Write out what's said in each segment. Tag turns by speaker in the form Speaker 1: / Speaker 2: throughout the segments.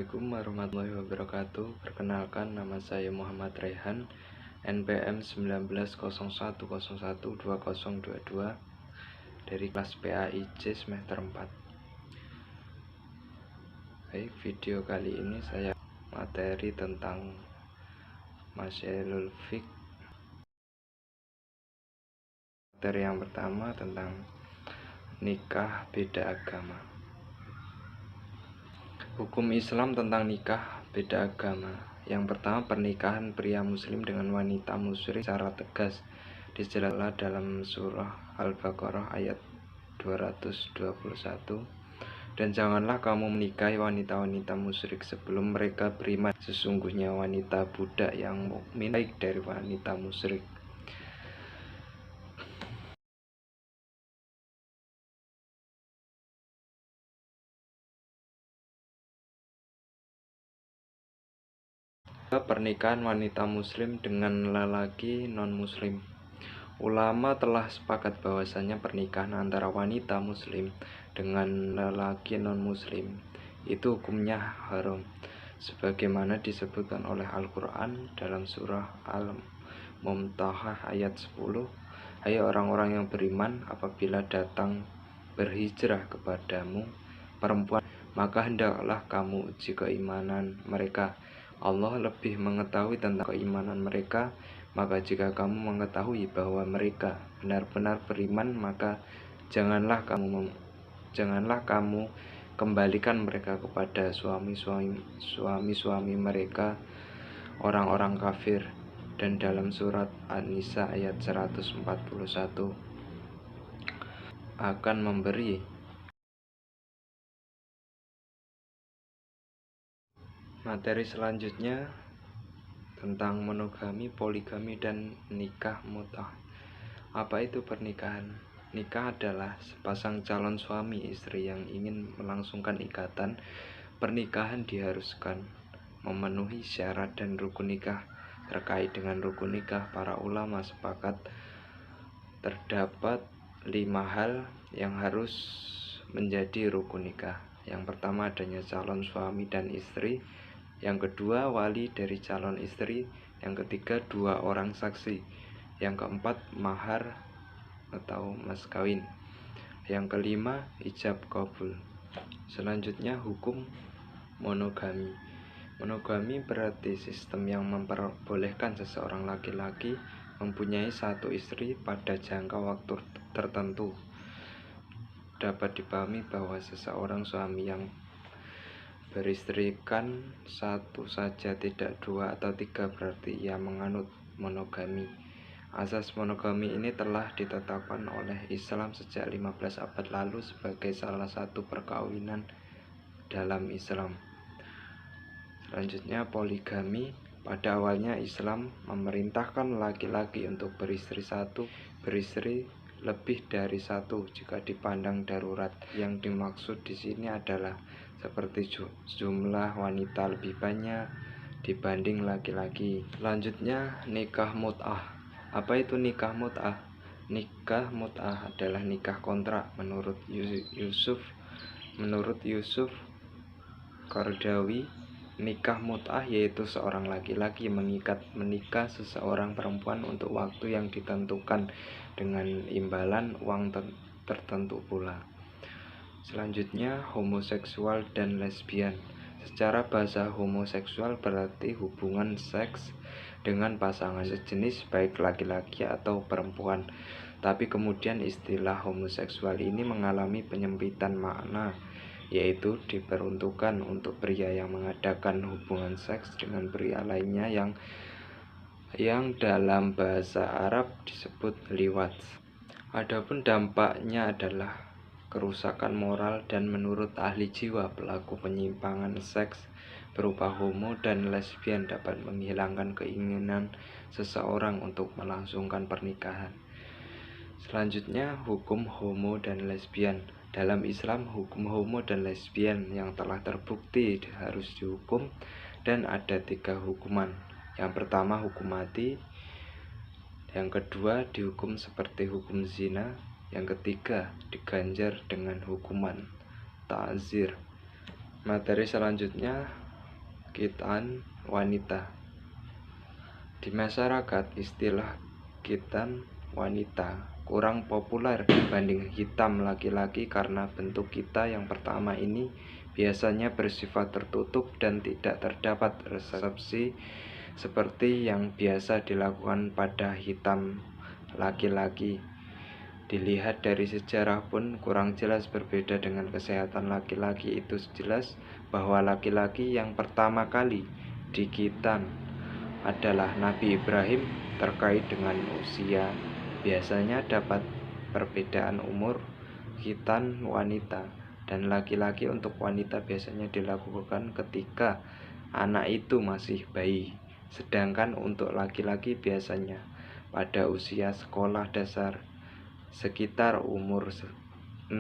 Speaker 1: Assalamualaikum warahmatullahi wabarakatuh. Perkenalkan, nama saya Muhammad Rehan, NPM 1901012022 dari kelas PAIJ semester 4. Baik, video kali ini saya materi tentang Masailul Fiqh. Materi yang pertama tentang nikah beda agama. Hukum Islam tentang nikah beda agama. Yang pertama, pernikahan pria muslim dengan wanita musyrik secara tegas dijelaskan dalam surah Al-Baqarah ayat 221. Dan janganlah kamu menikahi wanita-wanita musyrik sebelum mereka beriman. Sesungguhnya wanita budak yang mukmin baik dari wanita musyrik. Pernikahan wanita muslim dengan lelaki non-muslim. Ulama telah sepakat bahwasanya pernikahan antara wanita muslim dengan lelaki non-muslim itu hukumnya haram, sebagaimana disebutkan oleh Al-Quran dalam surah Al-Mumtahanah ayat 10. Hai orang-orang yang beriman, apabila datang berhijrah kepadamu perempuan, maka hendaklah kamu uji keimanan mereka. Allah lebih mengetahui tentang keimanan mereka. Maka jika kamu mengetahui bahwa mereka benar-benar beriman, maka janganlah kamu kembalikan mereka kepada suami-suami mereka, orang-orang kafir. Dan dalam surat An-Nisa ayat 141 akan memberi materi selanjutnya tentang monogami, poligami, dan nikah mut'ah. Apa itu pernikahan? Nikah adalah sepasang calon suami istri yang ingin melangsungkan ikatan pernikahan diharuskan memenuhi syarat dan rukun nikah. Terkait dengan rukun nikah, para ulama sepakat terdapat 5 hal yang harus menjadi rukun nikah. Yang pertama, adanya calon suami dan istri. Yang kedua, wali dari calon istri. Yang ketiga, 2 orang saksi. Yang keempat, mahar atau mas kawin. Yang kelima, ijab kabul. Selanjutnya, hukum monogami. Monogami berarti sistem yang memperbolehkan seseorang laki-laki mempunyai 1 istri pada jangka waktu tertentu. Dapat dipahami bahwa seseorang suami yang beristrikan 1 saja, tidak 2 atau 3, berarti ia menganut monogami. Asas monogami ini telah ditetapkan oleh Islam sejak 15 abad lalu sebagai salah satu perkawinan dalam Islam. Selanjutnya, poligami. Pada awalnya Islam memerintahkan laki-laki untuk beristri lebih dari 1 jika dipandang darurat. Yang dimaksud di sini adalah seperti jumlah wanita lebih banyak dibanding laki-laki. Selanjutnya, nikah mut'ah. Apa itu nikah mut'ah? Nikah mut'ah adalah nikah kontrak menurut Yusuf Qaradawi. Nikah mut'ah yaitu seorang laki-laki menikah seseorang perempuan untuk waktu yang ditentukan dengan imbalan uang tertentu pula. Selanjutnya, homoseksual dan lesbian. Secara bahasa, homoseksual berarti hubungan seks dengan pasangan sejenis baik laki-laki atau perempuan. Tapi kemudian istilah homoseksual ini mengalami penyempitan makna, yaitu diperuntukkan untuk pria yang mengadakan hubungan seks dengan pria lainnya yang dalam bahasa Arab disebut liwat. Adapun dampaknya adalah kerusakan moral, dan menurut ahli jiwa, pelaku penyimpangan seks berupa homo dan lesbian dapat menghilangkan keinginan seseorang untuk melangsungkan pernikahan. Selanjutnya, hukum homo dan lesbian. Dalam Islam, hukum homo dan lesbian yang telah terbukti harus dihukum, dan ada 3 hukuman. Yang pertama, hukum mati. Yang kedua, dihukum seperti hukum zina. Yang ketiga, diganjar dengan hukuman ta'zir. Materi selanjutnya, khitan wanita. Di masyarakat, istilah khitan wanita kurang populer dibanding hitam laki-laki karena bentuk kita yang pertama ini biasanya bersifat tertutup dan tidak terdapat resepsi seperti yang biasa dilakukan pada hitam laki-laki. Dilihat dari sejarah pun kurang jelas berbeda dengan kesehatan laki-laki. Itu jelas bahwa laki-laki yang pertama kali dikhitan adalah Nabi Ibrahim. Terkait dengan usia, biasanya dapat perbedaan umur khitan wanita dan laki-laki. Untuk wanita biasanya dilakukan ketika anak itu masih bayi, sedangkan untuk laki-laki biasanya pada usia sekolah dasar sekitar umur 6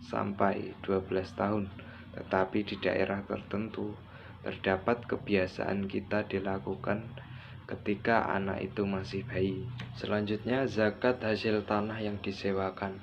Speaker 1: sampai 12 tahun. Tetapi di daerah tertentu terdapat kebiasaan kita dilakukan ketika anak itu masih bayi. Selanjutnya, zakat hasil tanah yang disewakan.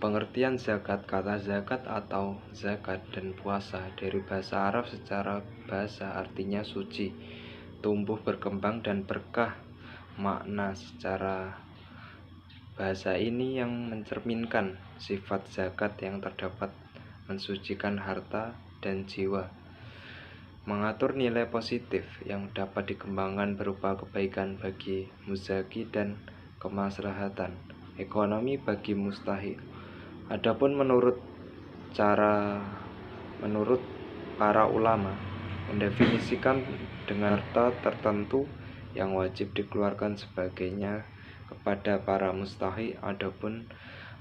Speaker 1: Pengertian zakat, kata zakat atau zakat dan puasa dari bahasa Arab secara bahasa artinya suci, tumbuh, berkembang, dan berkah. Makna secara bahasa ini yang mencerminkan sifat zakat yang terdapat mensucikan harta dan jiwa, mengatur nilai positif yang dapat dikembangkan berupa kebaikan bagi muzaki dan kemaslahatan ekonomi bagi mustahil. Adapun menurut para ulama mendefinisikan dengan harta tertentu yang wajib dikeluarkan sebagainya kepada para mustahi. Adapun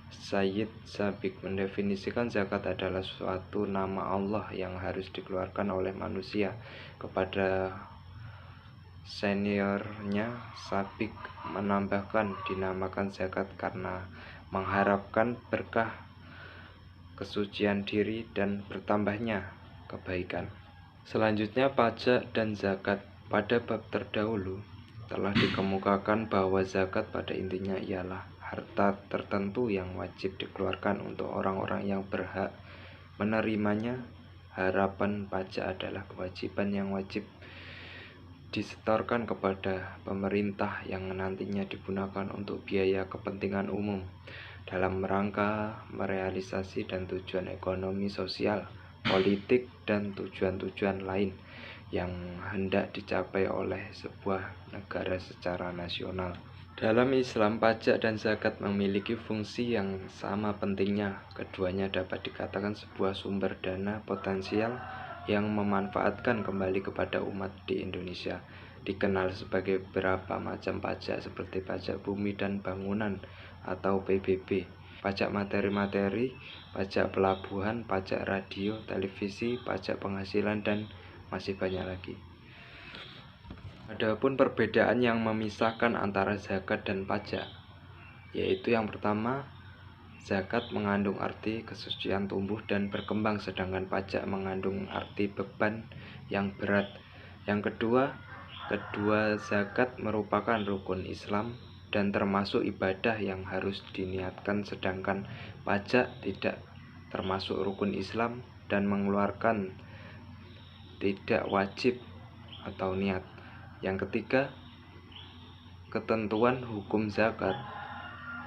Speaker 1: Sayyid Sabiq mendefinisikan zakat adalah suatu nama Allah yang harus dikeluarkan oleh manusia kepada seniornya. Sabiq menambahkan dinamakan zakat karena mengharapkan berkah, kesucian diri, dan bertambahnya kebaikan. Selanjutnya, pajak dan zakat. Pada bab terdahulu telah dikemukakan bahwa zakat pada intinya ialah harta tertentu yang wajib dikeluarkan untuk orang-orang yang berhak menerimanya. Harapan pajak adalah kewajiban yang wajib disetorkan kepada pemerintah yang nantinya digunakan untuk biaya kepentingan umum dalam rangka merealisasi dan tujuan ekonomi, sosial, politik, dan tujuan-tujuan lain yang hendak dicapai oleh sebuah negara secara nasional. Dalam Islam, pajak dan zakat memiliki fungsi yang sama pentingnya. Keduanya dapat dikatakan sebuah sumber dana potensial yang memanfaatkan kembali kepada umat di Indonesia. Dikenal sebagai beberapa macam pajak seperti pajak bumi dan bangunan atau PBB, pajak materi-materi, pajak pelabuhan, pajak radio, televisi, pajak penghasilan, dan masih banyak lagi. Adapun perbedaan yang memisahkan antara zakat dan pajak, yaitu yang pertama, zakat mengandung arti kesucian tumbuh dan berkembang, sedangkan pajak mengandung arti beban yang berat. Yang kedua zakat merupakan rukun Islam dan termasuk ibadah yang harus diniatkan, sedangkan pajak tidak termasuk rukun Islam dan mengeluarkan tidak wajib atau niat. Yang ketiga, ketentuan hukum zakat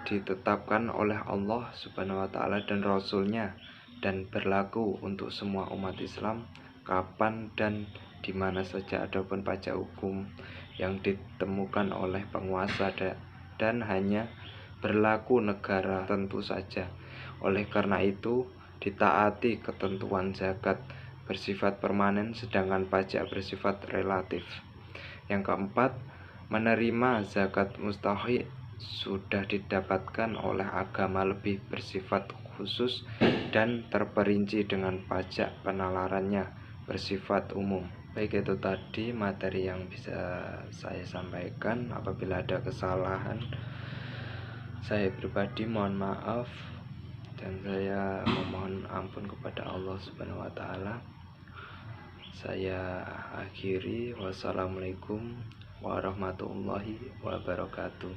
Speaker 1: ditetapkan oleh Allah Subhanahu wa Ta'ala dan Rasul-Nya dan berlaku untuk semua umat Islam kapan dan di mana saja. Adapun pajak hukum yang ditemukan oleh penguasa dan hanya berlaku negara tentu saja. Oleh karena itu, ditaati ketentuan zakat bersifat permanen, sedangkan pajak bersifat relatif. Yang keempat, menerima zakat mustahik sudah didapatkan oleh agama lebih bersifat khusus dan terperinci dengan pajak penalarannya bersifat umum. Baik, itu tadi materi yang bisa saya sampaikan. Apabila ada kesalahan, saya pribadi mohon maaf dan saya memohon ampun kepada Allah Subhanahu wa Ta'ala. Saya akhiri. Wassalamualaikum warahmatullahi wabarakatuh.